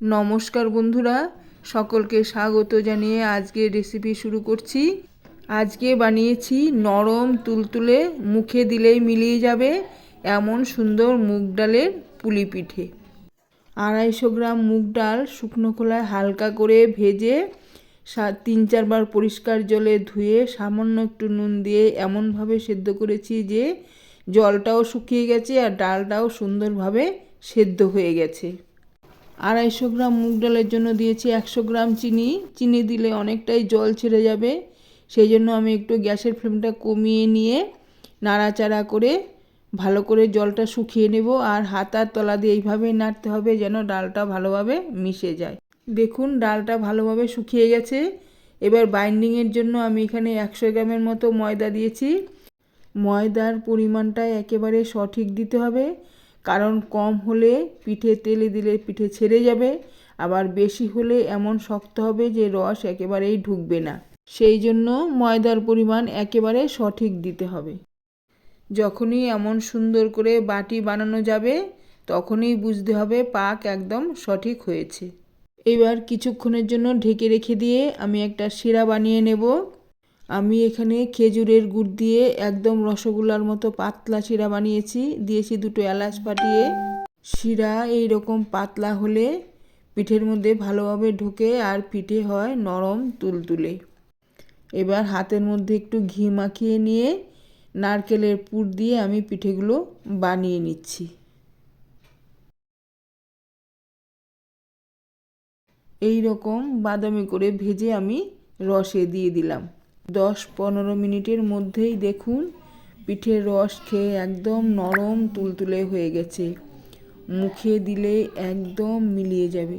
নমস্কার বন্ধুরা, সকলকে স্বাগত জানিয়ে আজকে রেসিপি শুরু করছি। আজকে বানিয়েছি নরম তুলতুলে, মুখে দিলেই মিলিয়ে যাবে এমন সুন্দর মুগ ডালের পুলি পিঠে। 250 গ্রাম মুগ ডাল শুকনো খোলায় হালকা করে ভেজে 3-4 বার পরিষ্কার জলে ধুয়ে সামান্য একটু নুন দিয়ে এমনভাবে সেদ্ধ করেছি যে জলটাও শুকিয়ে গেছে আর ডালটাও সুন্দরভাবে সেদ্ধ হয়ে গেছে। 250 গ্রাম মুগ ডালের জন্য দিয়েছি 100 গ্রাম চিনি। চিনি দিলে অনেকটাই জল ছেড়ে যাবে, সেই জন্য আমি একটু গ্যাসের ফ্লেমটা কমিয়ে নিয়ে নাড়াচাড়া করে ভালো করে জলটা শুকিয়ে নেব। আর হাতার তলা দিয়ে এইভাবেই নাড়তে হবে যেন ডালটা ভালোভাবে মিশে যায়। দেখুন ডালটা ভালোভাবে শুকিয়ে গেছে। এবার বাইন্ডিংয়ের জন্য আমি এখানে 100 গ্রামের মতো ময়দা দিয়েছি। ময়দার পরিমাণটা একেবারে সঠিক দিতে হবে, কারণ কম হলে পিঠে তেলে দিলে পিঠে ছেড়ে যাবে, আবার বেশি হলে এমন শক্ত হবে যে রস একেবারেই ঢুকবে না। সেই জন্য ময়দার পরিমাণ একেবারে সঠিক দিতে হবে। যখনই এমন সুন্দর করে বাটি বানানো যাবে তখনই বুঝতে হবে পাক একদম সঠিক হয়েছে। এবার কিছুক্ষণের জন্য ঢেকে রেখে দিয়ে আমি একটা শিরা বানিয়ে নেব। আমি এখানে খেজুরের গুড় দিয়ে একদম রসগোল্লার মতো পাতলা শিরা বানিয়েছি। দিয়েছি 2 এলাচ ফাটিয়ে। শিরা এইরকম পাতলা হলে পিঠের মধ্যে ভালোভাবে ঢোকে আর পিঠে হয় নরম তুলতুলে। এবার হাতের মধ্যে একটু ঘি মাখিয়ে নিয়ে নারকেলের পুর দিয়ে আমি পিঠেগুলো বানিয়ে নিচ্ছি। এই রকম বাদামি করে ভেজে আমি রসে দিয়ে দিলাম। 10-15 মিনিটের মধ্যেই দেখুন পিঠের রস খেয়ে একদম নরম তুলতুলে হয়ে গেছে। মুখে দিলে একদম মিলিয়ে যাবে।